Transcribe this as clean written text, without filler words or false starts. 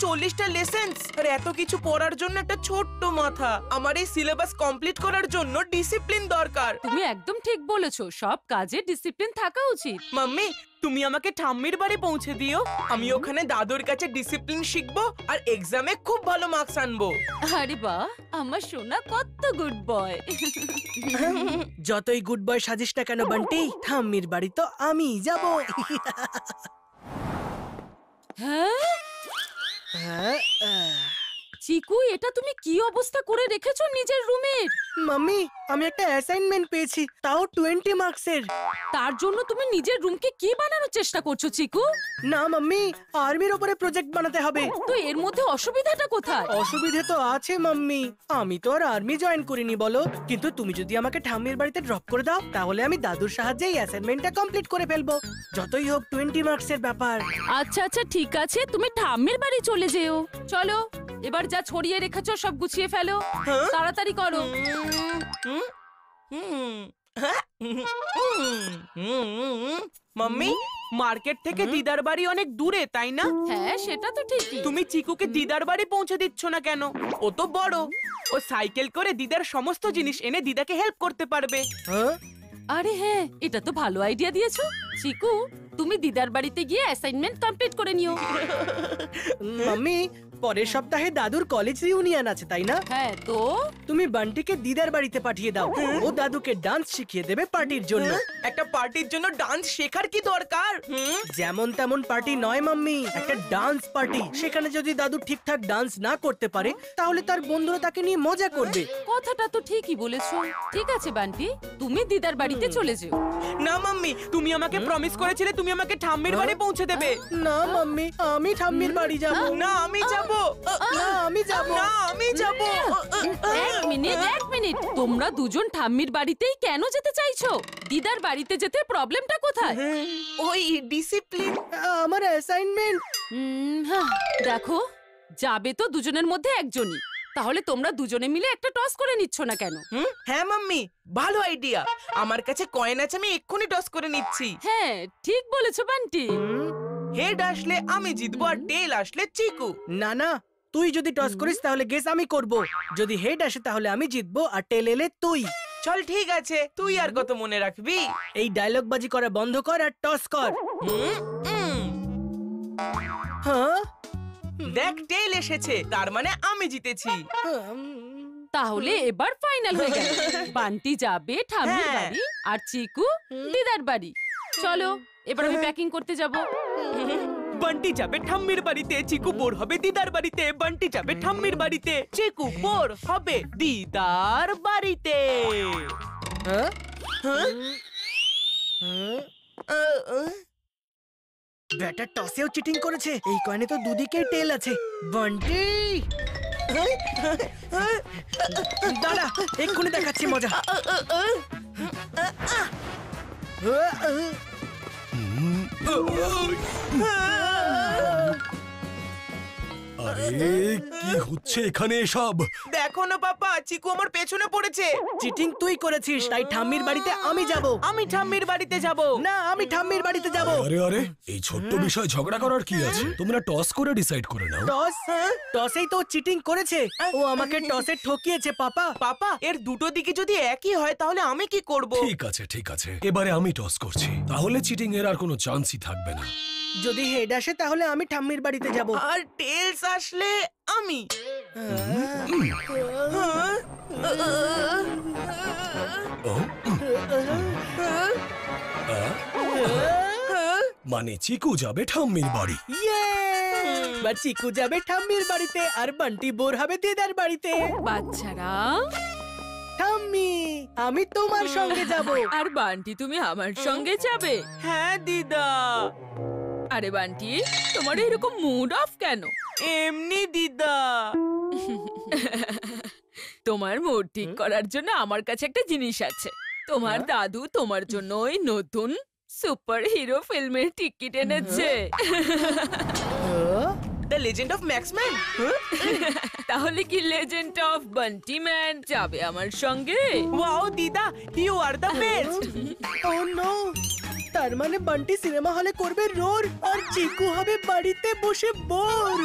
40টা lessons আর এত কিছু পড়ার জন্য একটা ছোট্ট মাথা। আমার এই সিলেবাস কমপ্লিট করার জন্য ডিসিপ্লিন দরকার। তুমি একদম ঠিক বলেছো, সব কাজে ডিসিপ্লিন থাকা উচিত। মাম্মি, তুমি আমাকে ঠাম্মির বাড়ি পৌঁছে দিও। আমি ওখানে দাদুর কাছে ডিসিপ্লিন শিখবো আর এক্সামে খুব ভালো মার্কস আনবো। আরে বাহ, আমার সোনা কত গুড বয়। যতই গুড বয় সাজিস না কেন বান্টি, ঠাম্মির বাড়ি তো আমি যাব। হ্যাঁ চিকু, এটা তুমি কি অবস্থা করে রেখেছো নিজের রুমের? মাম্মি, আমি একটা অ্যাসাইনমেন্ট পেয়েছি, তাও 20 মার্কসের। তার জন্য তুমি নিজের রুমকে কি বানানোর চেষ্টা করছো চিকু? না মাম্মি, আর্মির উপরে প্রজেক্ট বানাতে হবে। তো এর মধ্যে অসুবিধাটা কোথায়? অসুবিধে তো আছে মাম্মি, আমি তো আর আর্মি জয়েন করিনি বলো। কিন্তু তুমি যদি আমাকে ঠাম্মির বাড়িতে ড্রপ করে দাও, তাহলে আমি দাদুর সাহায্যে এই অ্যাসাইনমেন্টটা কমপ্লিট করে ফেলবো। যতই হোক 20 মার্কসের ব্যাপার। আচ্ছা আচ্ছা ঠিক আছে, তুমি ঠাম্মির বাড়ি চলে যেও। চলো, এবার যা ছড়িয়ে রেখেছো সব গুছিয়ে ফেলো, তাড়াতাড়ি করো। মাম্মি, মার্কেট থেকে দিদার বাড়ি অনেক দূরে, তাই না? হ্যাঁ সেটা তো ঠিকই। তুমি চিকুকে দিদার বাড়ি পৌঁছে দিচ্ছ না কেন? ও তো বড়, ও সাইকেল করে দিদার সমস্ত জিনিস এনে দিদাকে হেল্প করতে পারবে। আরে হ্যাঁ, এটা তো ভালো আইডিয়া দিয়েছো। চিকু, তুমি দিদার বাড়িতে গিয়ে অ্যাসাইনমেন্ট কমপ্লিট করে নিও। মাম্মি, পরের সপ্তাহে দাদুর কলেজ রিউনিয়ন আছে, তাই না? হ্যাঁ তো তুমি বান্টিকে দিদার বাড়িতে পাঠিয়ে দাও, ও দাদুকে ডান্স শিখিয়ে দেবে পার্টির জন্য। একটা পার্টির জন্য ডান্স শেখার কি দরকার? যেমন তেমন পার্টি নয় মাম্মি, একটা ডান্স পার্টি। সেখানে যদি দাদু ঠিকঠাক ডান্স না করতে পারে, তাহলে তার বন্ধুরা তাকে নিয়ে মজা করবে। কথাটা তো ঠিকই বলেছো। ঠিক আছে বান্টি, তুমি দিদার বাড়িতে চলে যেও। না মাম্মি, তুমি আমাকে প্রমিস করেছিলে তুমি আমাকে ঠাম্মির বাড়ি পৌঁছে দেবে। না মাম্মি, আমি ঠাম্মির বাড়ি যাব। না আমি যাব। না আমি যাব। না আমি যাব। এক মিনিট, তোমরা দুজন ঠাম্মির বাড়িতেই কেন যেতে চাইছো? দিদার বাড়িতে যেতে প্রবলেমটা কোথায়? ওই ডিসিপ্লিন। আমার অ্যাসাইনমেন্ট। দেখো, যাবে তো দুজনের মধ্যে একজনই, তাহলে তোমরা দুজনে মিলে একটা টস করে নিচ্ছ না কেন? হ্যাঁ মাম্মি, ভালো আইডিয়া। আমার কাছে কয়েন আছে, আমি এক্ষুনি টস করে নিচ্ছি। হ্যাঁ ঠিক বলেছো বান্টি। হেড আসলে আমি জিতবো আর টেল আসলে চিকু। না না, তুই যদি টস করিস তাহলে গেস আমি করব। যদি হেড আসে তাহলে আমি জিতবো আর টেল এলে তুই। চল ঠিক আছে, তুই আর কত মনে রাখবি। এই ডায়লগ বাজি করা বন্ধ কর আর টস কর। হ্যাঁ, দেখ টেল এসেছে, তার মানে আমি জিতেছি। তাহলে এবার ফাইনাল হয়ে গেল, বান্টি যাবে ঠাম্মির হ্যাঁ। বাড়ি আর চিকু দিদার বাড়ি। চলো, এবার আমি প্যাকিং করতে যাব। বান্টি যাবে ঠাম্মির বাড়িতে, চিকু বোর হবে দিদার বাড়িতে। বান্টি যাবে ঠাম্মির বাড়িতে, চিকু বোর হবে দিদার বাড়িতে। হ্যাঁ? হ্যাঁ? ব্যাটা টসেও চিটিং করেছে। এই কয়েনে তো দুদিকেই টেল আছে। বান্টি দাঁড়া, এক্ষুনি দেখাচ্ছি মজা। আরে কি হচ্ছে এখানে এসব? দেখো না পাপা, চিকু আমার পেছনে পড়েছে। চিটিং তুই করেছিস, তাই ঠাম্মির বাড়িতে আমি যাব। আমি ঠাম্মির বাড়িতে যাব। না, আমি ঠাম্মির বাড়িতে যাব। আরে আরে, এই ছোট্ট বিষয় ঝগড়া করার কি আছে? তোমরা টস করে ডিসাইড করে নাও। টস? টসেই তো চিটিং করেছে। ও আমাকে টসে ঠকিয়েছে পাপা। পাপা, এর দুটো দিকে যদি একই হয় তাহলে আমি কি করব? ঠিক আছে ঠিক আছে, এবারে আমি টস করছি, তাহলে চিটিং এর আর কোনো চান্সই থাকবে না। যদি হেড আসে তাহলে আমি ঠাম্মির বাড়িতে যাব। আর টেলস আসলে আমি। মানে চিকু যাবে ঠাম্মির বাড়ি। বা চিকু যাবে ঠাম্মির বাড়িতে আর বান্টি বোর হবে দিদার বাড়িতে। বাচ্চারা, ঠাম্মি, আমি তোমার সঙ্গে যাব। আর বান্টি তুমি আমার সঙ্গে যাবে? হ্যাঁ দিদা। আরে বান্টি, তোমার এরকম মুড অফ কেন? এমনি দিদা। তোমার মুড ঠিক করার জন্য আমার কাছে একটা জিনিস আছে। তোমার দাদু তোমার জন্য ওই নতুন সুপার হিরো ফিল্মের টিকিট এনেছে। The legend of Maxman. তাহলে কি লেজেন্ড অফ বান্টি ম্যান যাবে আমার সঙ্গে? ওয়াও দিদা, you are the best. Oh no, তার মানে বান্টি সিনেমা হলে করবে রোর আর চিকু হবে বাড়িতে বসে বোর।